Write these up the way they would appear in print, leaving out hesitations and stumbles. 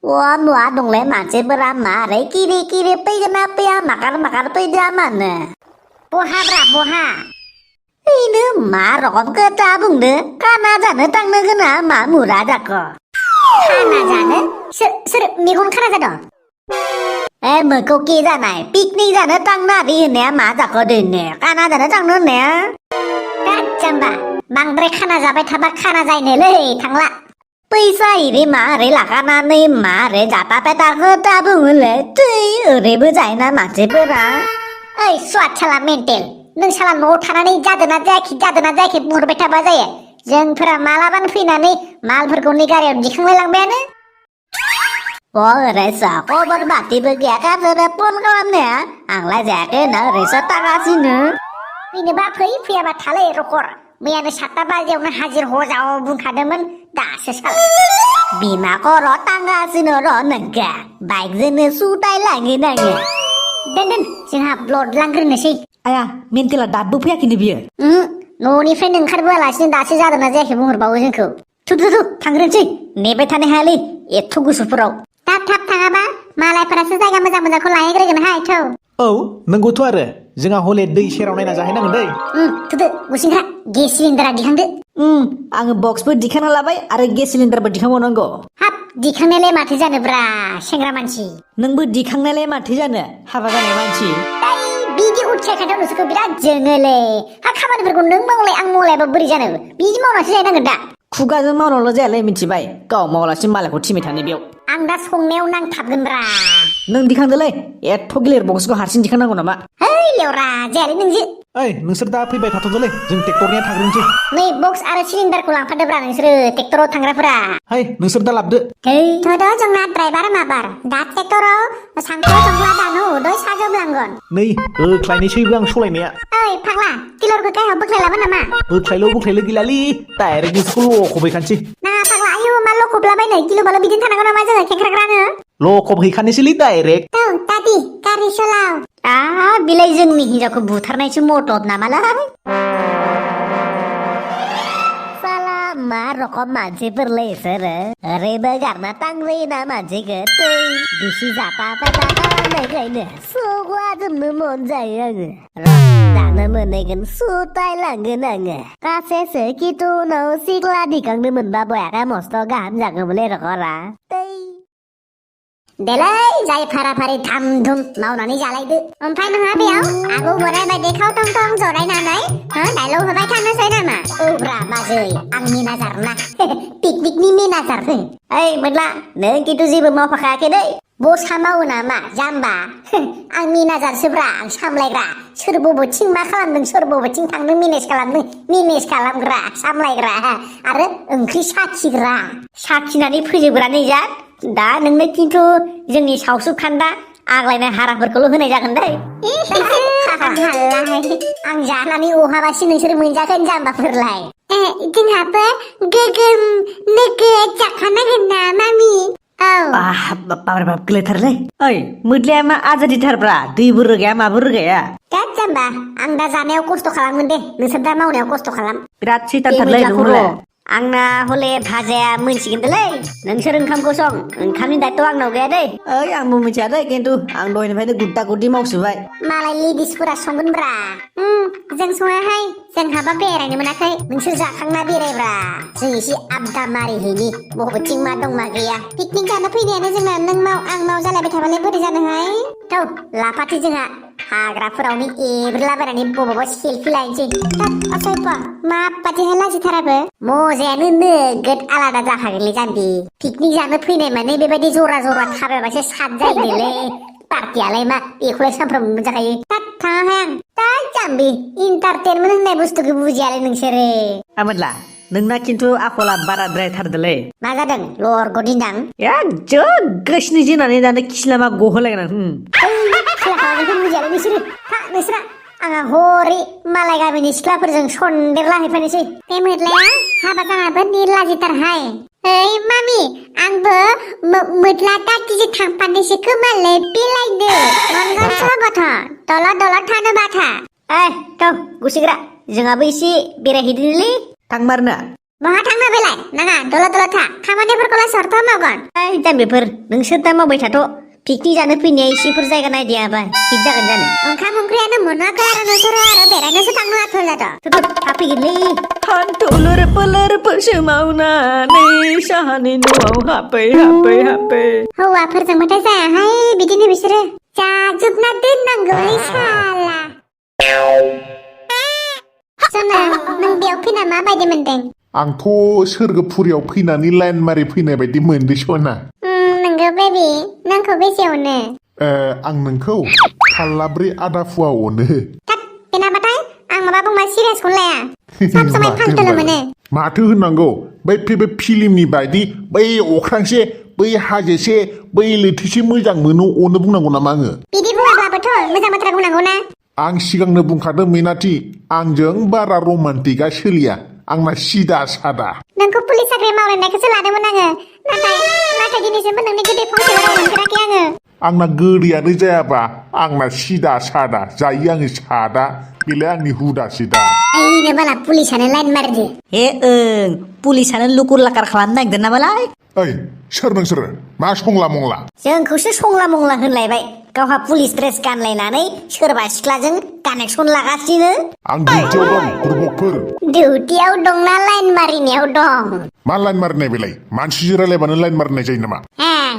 Wah, mua dong le macam berama, re kiri kiri pergi kenapa ya makan makan pergi mana? Boha bra boha. Ini marok ke tabung deh, karena jana tang negara ma murah jago. Karena jana, ser mikun karena jana. Mereka kira nai, piknik jana tang nari ne ma jago deh ne, karena jana tang ne. Kacang ba, bang dre karena jabai tabak karena jai ne le, tangla. पैसा इरी मारे लाखानानै मारे जाता PETA होता बुंले तै ओरैबो जायना मानसिफोरा ओइ स्वाद साला मेन्टेल नों साला न'आव थानानै जादोना जायाखै बुंहरबाय थाबा जायो जोंफोरा मालाबानो फैनानै मालफोरखौ नै गारियाव दिखांलाय लांबायानो ओरैसो खबर बाथिबो गैया गाबजों फन खालामनाया आंलाय जायाखै होनना ओरैसो थागासिनो फैनोबा फैयाबा थालै रखर मैयानो 7टा बाजियावनो हाजिर हजाव बुंखादोंमोन दासो साला बिमा खर' थांगासिनो र' नोंगा बाइकजोंनो सुतायलाङो आङो दोन जोंहा ब्लड लांग्रोनोसै आया मेन्टेला दाबो फैयाखैनो बियो न'निफ्रायनो ओंखारबोआलासिनो दासो जादोंना जायाखै बुंहरबावो जोंखौ थु थांग्रोनोसै नेबाय थानो हायालै एथ' गुसुफोराव थाब थाङाबा मालायफोरासो जायगा मोजांखौ लाहैग्रोगोनहाय थौ औ नंगौथ' आरो जोंहा हले दै सेराव नायना जाहैनांगोन दै थुदो गुसिंग्रा गेस सिलिन्डारा दिखांदो आङो बक्सबो दिखांना लाबाय आरो गेस सिलिन्डारबो दिखांबावनांगौ हाब दिखांनायलाय माथो जानोब्रा सेंग्रा मानसि नोंबो दिखांनायलाय माथो जानो हाबा जानाय मानसि बिदि उथिया खाथियाव नोंसोरखौ बिराद जोङोलै हा खामानिफोरखौ नों मावलाय आं मावलायबा बोरै जानो बिदि मावनासो जाहैनांगोन दा खुगाजों मावनायल' जायालै मिथिबाय गाव मावालासिनो मालायखौ थिबाय थानो बेयाव आं दा संनायाव नांथाबगोनब्रा नों दिखांदोलै एथ' गिलिर बक्सखौ हारसिं दिखांनांगौ नामा है लेवरा जायालै नोंजो ओइ नोंसोर दा फैबाय थाथ'दोलै जों ट्रेक्टरनिया थांग्रोनोसै नै बक्स आरो सिलिन्डारखौ लांफादोब्रा नोंसोरो ट्रेक्टराव थांग्राफोरा हाय नोंसोर दा लाबदो थोद' जोंना ड्राइभार माबार दा ट्रेक्टराव सांख्ल जंख्ला दानो दय साजोबलांगोन नै बोख्लायनोसैबो आं सलायनाया ओइ फाग्ला किलरखौ गाहायाव बोख्लायलाबो नामा बोख्लायल' गैलालै डाइरेक्ट नोंसोरखौ लखबहैखानोसै नाङा फाग्ला आयौ मा लखबलाबायनो किल'बाल' बिदिनो थानांगौ नामा जोङो खेंख्राग्रानो लखबहैखानोसैलै डाइरेक्ट औ दादि गारि सलाव बिलाय जोंनि हिनजावखौ बुथारनायसो मदद नामालाय साला मा रखम मानसिफोरलै इसोरो ओरैबो गारना थांजायोना मानसिखौ थै बिसि जाता पेटा खालामनायखायनो सौग्लाजोबनो मन जायो आङो जानो मोनैगोन सुतायलांगोन आङो गासैसो खिथु उनाव सिग्ला दिखांनो मोनबा बयाखा मस्थ' गाहाम जागौमोनलै रखरा देलै जाय फाराफारि धाम धुम मावनानै जालायदो ओमफ्राय नोंहा बेयाव आगौ बोराय बायदि खाव थं थं जरायनानै डायलग होबाय थानोसै नामा औब्रा बाजै आं मेनाजार ना पिकनिकनि मेनाजार ओइ मोनला नों खिन्थु जेबो मावफाखायाखै दै बसा मावो नामा जाम्बा आं मेनाजारसोब्रा आं सामलायग्रा सोर बबेथिं मा खालामदों सोर बबेथिं थांदों मेनेज खालामग्रा सामलायग्रा आरो ओंख्रि साखिग्रा साखिनानै फोजोबग्रा जा दा नोंनो खिन्थु जोंनि सावसु खान्दा आग्लायनाय हाराफोरखौल' होनाय जागोन दै आं जानानै अहाबासि नोंसोर मोनजागोन जाम्बाफोरलाय जोंहाबो गोगोम नोगोद जाखानांगोन ना मामि बाब गोलैथारलै ओइ मोद्लाया मा आजादिथारब्रा दैबो रोगाया माबो रोगाया दा जाम्बा आं दा जानायाव खस्थ' खालामगोन दे नोंसोर दा मावनायाव खस्थ' खालाम बिराद सैथानथारलै नोंलाय आंना हले भाजाया मोनसिगोनलै नोंसोर ओंखामखौ सं ओंखामनि दायथ' आंनाव गैया दै ओइ आंबो मिथिया दै खिन्थु आं दहायनिफ्रायनो गुद्दा गुद्दि मावसोबाय मालाय लेडिसफोरा संगोनब्रा जों सङाहाय जोंहाबा बेरायनो मोनाखै नोंसोर जाखांना बेरायब्रा जों एसे आबदा मारिहैनि बबेथिं मा दं मा गैया पिकनिक जानो फैनायानो जोंना नों माव आं माव जालायबाय थाबालाय बोरै जानोहाय थौ लाफाथै जोंहा हाग्राफोरावनो एब्रेलाबायनानै बबावबा सेल्फि लायनोसै असयफ माबादिहाय लाजिथाराबो मजायानो नोगोद आलादा जाखागोनलै जाम्बि पिकनिक जानो फैनाय माने बेबायदि जरा थाबायबासो साद जायोलै पार्टियालाय मा बेखौलाय सानफ्रोमबो मोनजाखायो थाङाहाय आं दा जाम्बि इन्टारटेनमेन्ट होननाय बुस्थुखौ बुजियालै नोंसोरो आमोनला नोंना खिन्थु आखला बाराद्रायथारदोलै मा जादों लर गदिनां गोसोनि जोनानै दानो खिलामा गहोलायगोन बुजियालै नोंसोरा आंहा हरै मालाय गामिनि सिख्लाफोरजों सन्देरला हैफानोसै बे मोद्लाया हाबा जानाबो निलाजिथारहाय ओइ मामि आंबो मोद्ला दादिजों थांफानोसै खोमालै बेलायनो मोनगोन बाथा दलद थानो बाथा थ' गुसिग्रा जोंहाबो एसे बेरायहैदोंलै थांमारनो बहा थांना बेलाय नाङा दलद दलद था खामानिफोरखौलाय सरथ मावगोन ओइ जाम्बिफोर नोंसोर दा मावबाय थाथ' पिकनिक जानो फैनाया इसेफोर जायगा नायदियाबा हिट जागोन जानो ओंखाम ओंख्रियानो मोनाखै आरो नोंसोरो आरो बेरायनोसो थांनो आथुर जादों थाफैगोनलै हान्थुलुर पोलोरफोरसो मावनानै साहानि न'आव हाबै हौवाफोरजोंबाथाय जायाहाय बिदिनो बिसोरो जाजोबना दोननांगौलै साला सना नों बेयाव फैना माबायदि मोनदों आंथ' सोरगोफुरियाव फैनानै लाइन मारि फैनाय बायदि मोनदों सना नोंगौ बेबि नोंखौ बेसे अनो आं नोंखौ फाल्लाब्रै आदा फुवा अनो थाब बेनाबाथाय आं माबा बुंबा सिरियासखौनो लाया सब समाय फालतुल' मोनो माथो होननांगौ बै फिल्मनि बायदि बै अख्रांसे बै हाजोसे बै लैथोसे मोजां मोनो अनो बुंनांगौ नामा आङो बिदि बुङाब्लाबोथ' मोजां बाथ्रा बुंनांगौ ना आं सिगांनो बुंखादों मेनाथि आंजों बारा रमान्टिकआ सोलिया आंना सिदा सादा नोंखौ पुलिस साख्रि मावलायनायखौसो लादोंमोन आङो नाथाय दिनैसिमबो नोंनि गोदै फंसेल' राव मोनफेराखै आङो आंना गोदैयानो जायाबा आंना सिदा सादा जायो आङो सादा बेलाय आंनि हुदासो दा ओइनो बाला पुलिसानो लाइन मारिदो हे ओं पुलिसानो लुकुर लाकार खालामनो नागिरदों नामालाय ओइ सोर नोंसोरो मा संला मंला जोंखौसो संला मंला होनलायबाय गावहा पुलिस ड्रेस गानलायनानै सोरबा सिख्लाजों कानेक्सन लागासिनो आं डिउटियाव दं बुरबकफोर डिउटियाव दंना लाइन मारिनायाव दं मा लाइन मारिनाय बेलाय मानसिजों रायलायबानो लाइन मारिनाय जायो नामा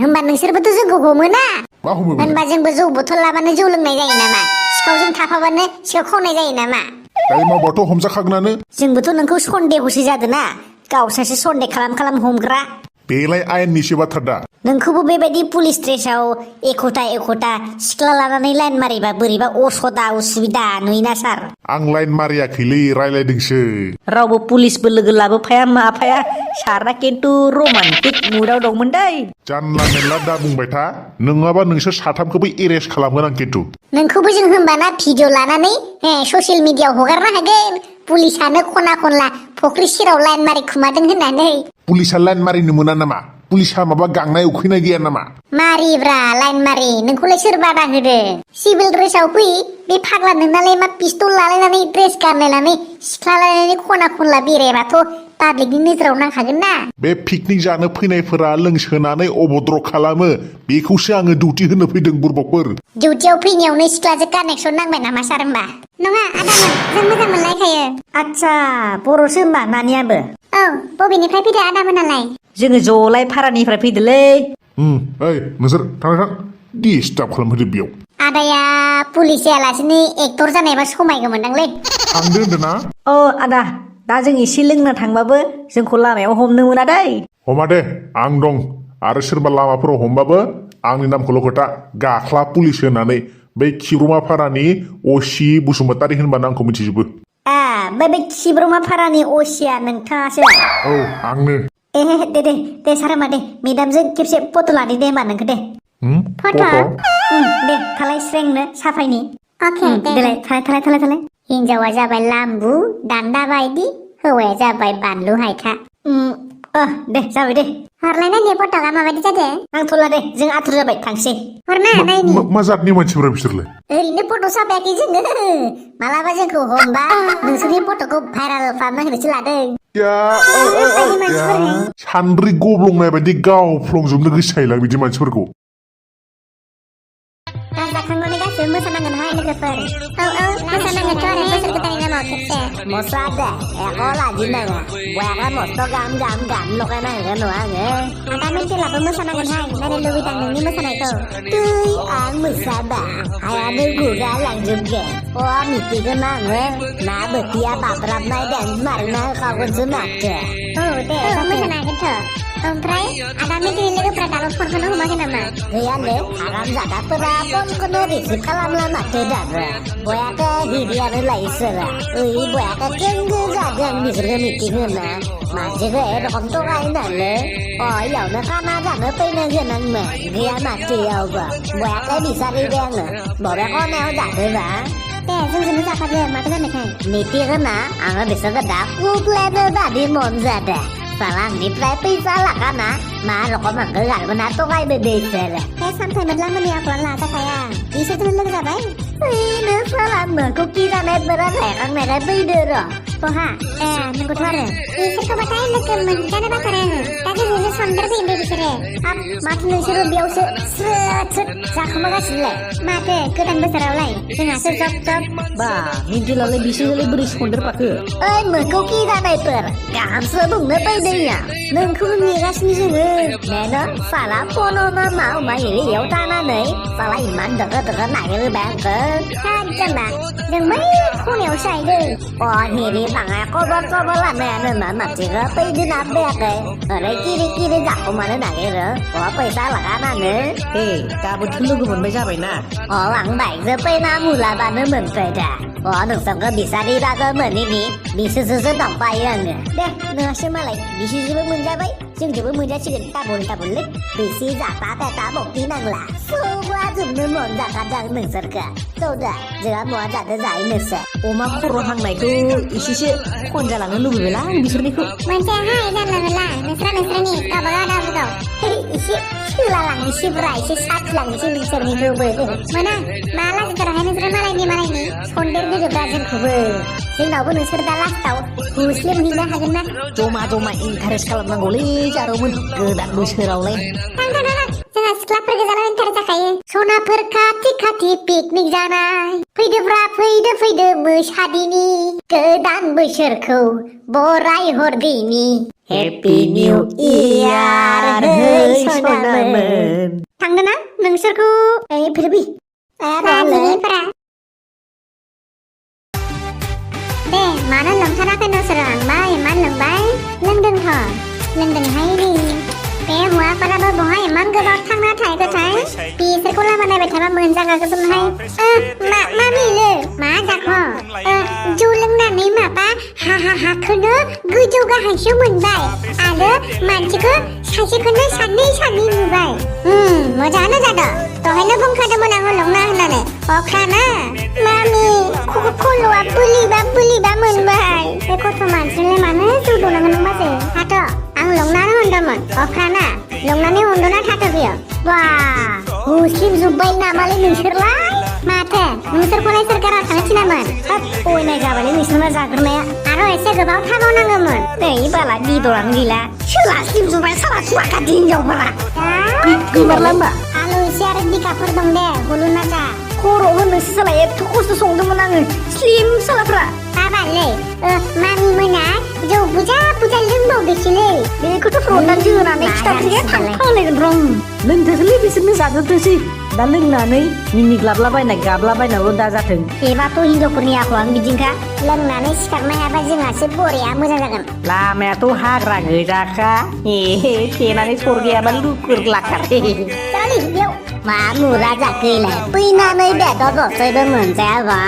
होमबा नोंसोरबोथ' जोंखौ हमोना मा हमो होनबा जोंबो जौ बथल लाबानो जौ लोंनाय जायो नामा सिखावजों थाफाबानो सिखाव खावनाय जायो नामा दायो मावबाथ' हमजाखागोनानो जोंबोथ' नोंखौ सन्देहसो जादों ना गावसासो सन्देह खालाम हमग्रा बेलाय आयेननिसो बाथ्रा दा नोंखौबो बेबायदि पुलिस ड्रेसाव एख'था सिख्ला लानानै लाइन मारिबा बोरैबा असदा उसुबिदा नुयोना सार आं लाइन मारियाखैलै रायलायदोंसो रावबो पुलिसबो लोगो लाबोफाया माफाया सारा खिन्थु रमान्टिक मुडाव दंमोन दै जानला मेनला दा बुंबाय था नङाबा नोंसोर साथामखौबो एरेस्ट खालामगोन आं खिन्थु नोंखौबो जों होनबाना भिडिअ लानानै ससियेल मिडियाआव हगारनो हागोन पुलिसानो खना खनला फुख्रि सेराव लाइन मारि खुमादों होननानै पुलिसा लाइन मारिनो मोना नामा पुलिसा माबा गांनाय उखैनाय गैया नामा मारिब्रा लाइन मारि नोंखौलाय सोर बादा होदो सिभिल ड्रेसाव फै बे फाग्ला नोंनालाय मा पिस्तल लालायनानै ड्रेस गानलायनानै सिख्ला लायनानै खना खनला बेरायबाथ' पाब्लिकनि नोजोराव नांखागोन ना बे पिकनिक जानो फैनायफोरा लोंसोनानै अभद्र खालामो बेखौसो आङो डिउटि होनो फैदों बुरबकफोर डिउटियाव फैनायावनो सिख्लाजों कानेक्सन नांबाय नामा सार होमबा नङा आदामोन जों मोजां मोनलायखायो आच्छा बर'सो होमबा नानियाबो औ बबेनिफ्राय फैदो आदामोनालाय जोङो जलाय भारानिफ्राय फैदोलै ओइ नोंसोर थां डिस्टार्ब खालामहोदो बेयाव आदाया पुलिस जायालासिनो एक्टर जानायबा समायगौमोनदांलै थांदो होनदों ना आदा दा जों एसे लोंना थांबाबो जोंखौ लामायाव हमनो मोना दै हमा दे आं दं आरो सोरबा लामाफोराव हमबाबो आंनि नामखौल' खोथा गाख्ला पुलिस होनानै बै खिब्रमा फारानि असि बसुमतारी होनबानो आंखौ मिथिजोबो बे खिब्रमा फारानि असिया नोंथाङासो औ आंनो दे सार मा दे मेदामजों खेबसे फट' लानि दे होमबा नोंखौ दे फट' दे थालाय स्रेंनो साफायनि अके देलाय थालाय हिनजावा जाबाय लाम्बु दान्दा बायदि हौवाया जाबाय बानलु हायथा दे जाबाय दे हरलायना दे फट'आ माबायदि जादों नांथ'ला दे जों आथुर जाबाय थांसै हरना नायनि मा जातनि मानसिफोरा बिसोरलाय ओरैनो फट' साफायाखै जोङो मालाबा जोंखौ हमबा नोंसोरनि फट'खौ भाइरेल खालामना होनोसो लादों सान्द्रि गब्लंनाय बायदि गावफ्लंजोबनो गोसोलाय बिदि मानसिफोरखौ जाखांनानै गासैबो मोसानांगोनहाय लोगोफोर औ मोसानांगोनथ' आरो बोसोर गोदाननि नामाव खेबसे मोसादो एको लाजिनाङा बयागा मस्थ' गाम लगायना होगोन नङा आङो आदा मेन्टेलाबो मोसानांगोनहाय नायनो लुबैदों नोंनि मोसानायखौ दै आं मोसाबा हायानो गुगा लांजोबगोन मिथिगोन आङो ना बोथिया बाब्राबनाय डेन्स मारिना होखागोनसो माथो दे मोसानो हागोनथ' ओमफ्राय आदा मेन्टेलनि लोगोफ्रा दाबो फनखौनो हमाखै नामा गैयानो आराम जादाफोरा फनखौनो रिसिभ खालामला माथो दाबो बयाका हिरियानो लाइसोरा ओइ बयाका केंगो जादों बिसोरखौ मिटिं होना मानसिखौ एरखम थगायनानै इयावनो खाना जानो फैनो गोनांमोन गैया माथो इयावबो बयाका बिसारिबाय आङो बबे खनायाव जादोंबा दे जोंजोंनो जाफादो माथो जानायखाय मिटिं होना आङो बिसोरखौ दा कुप्लेनो बादि मन जादों Salangniफ्राय फैसा लागाना मा रखम आंखौ गारबोना थगायदो बिसोरो सामथाय मोनला मोननि आखलानो लाजाखाया बिसोरजों लोगो जाबाय ओइ नों साला मोखौ कि जानाय बोरा लायखांनायना फैदो र' बहा नंगौथ' आरो बिसोरखौबाथाय लोगो मोनजानो बाथारो दा जोंजोंसो सन्देरफैबाय बिसोरो हाब माथो नोंसोरो बेयावसो स्रोद स्रोद जाखोमागासिनोलाय माथो गोदान बोसोरावलाय जोंहासो जब जब बा मिन्थिलालाय बिसोरलाय बोरै सन्देरफाखो ओइ मोखौ खि जानायफोर गाहामसो बुंनो फैदोंया नोंखौनो नेगासिनो जोङो नेनो साला फन'नो माव माइरियाव थानानै साला इमान दोगो दोगो नागिरबाय आंखौ जेनेबा जों बै खनायावसो आइदों अ हेरि बाङा खबर सबर लानायानो मा मानसिखौ फैदोना फैयाखै ओरै किरि किरि जाखोमानो नागिरो अ फैसा लागानानो हे गाबोनथ' लोगो मोनबाय जाबायना अ आं बाइकजों फैना मुलाबानो मोनफैदों अ नोंसोरखौ बिसारिबाबो मोनिनि बिसोरसो दंफायो आङो दे नोंहासो मालाय बिसोरजोंबो मोनजाबाय जोंजोंबो मोनजासिगोन दाबल दाबललै बिसि जाता थाता बक्ति नांला सौग्राजोबनो मन जाखादों नोंसोरखौ सौदा जोंहा मुवा जादो जाहैनोसै अमा खर' हांनायखौ एसेसो खनजालांनो लुबैबायला आं बिसोरनिखौ मोनसेहाय जानला मोनला नोंस्रानि गावबागाव गावबागाव एसे सोलालांनोसैब्रा एसे साथिलांनोसै नोंसोरनिखौबो मोना माला जोथाराहाय नोंसोर मालायनि सन्देर होजोबा जोंखौबो जोंनावबो नोंसोर दा लास्टाव हुस्लेमहैनो हागोन ना जमा जमा इन्टारेस्ट खालामनांगौलै जारौमोन गोदान बोसोरावलाय जोंहा सिख्लाफोर गोजानाव इन्टारेस्ट जाखायो सनाफोर खाथि खाथि पिकनिक जानाय फैदोब्रा फैदो मोसादिनि गोदान बोसोरखौ बराय हरदिनि हेपि निउ इयार है सनामोन थांदो ना नोंसोरखौ फैदोबै राजिनिफोरा दे मानो लोंथाराखै नोंसोरो आंबा इमान लोंबाय लोंदोंहाय नै बे हौवाफोराबो बहाय इमान गोबाव थांना थायोगोथाय बिसोरखौ लामा नायबाय थाबा मोनजागागोजोबनोहाय मामिलो मा जाख' जौ लोंनानै माबा हाखौनो गोजौ गाहायसो मोनबाय आरो मानसिखौ सासेखौनो सानै नुबाय मोजाङानो जादों दहायनो बुंखादोंमोन आङो लंना होननानै अख्राना मामि खल'आ बोलिबा मोनबाय बे गथ' मानसिलाय मानो जौ दौनांगौ नों बाजै हाथ' आं लंनानै होनदोंमोन अख्राना लंनानै उन्दुना थाथ' बियो बा मुस्लिम जुब्बाय नामालै नोंसोरलाय माथो नोंसोरखौलाय सोरखारा थांनो थिनामोन हाब बयनाय जाबायलै नोंसोरना जाग्रोनाया आरो एसे गोबाव थाबावनांगौमोन नै बाला बेदरानो गैला सोला स्लिम जुब्बाय साला सुवा खाथि हिनजावफोरा गोमारला होमबा आलु एसे आरो बिगाफोर दं दे हुलु नाजा खर' होनोसो साला एथ' खस्थ' संदोंमोन आङो स्लिम सालाफ्रा बाबालै मामि मोना जौ बुजा लोंबावदोसैलै बेखौथ' फ्रन्टानो होनानै खिथाबसै थांखांलायगोन रं लोंथोसैलै बिसोरनो जाजोबथोसै दा लोंनानै मिनिग्लाबलाबायनाय गाबलाबायनाल' दा जाथों एबाथ' हिनजावफोरनि आखुआनो बिदिनोखा लोंनानै सिखारनो हायाबा जोंहासो बरिया मोजां जागोन लामायाथ' हाग्रा गोजाखा थेनानै सर गैयाबा लुकुर लाखारे जालि बेयाव मा मुरा जाखैलाय फैनानै बेदर दरसेबो मोनजायाबा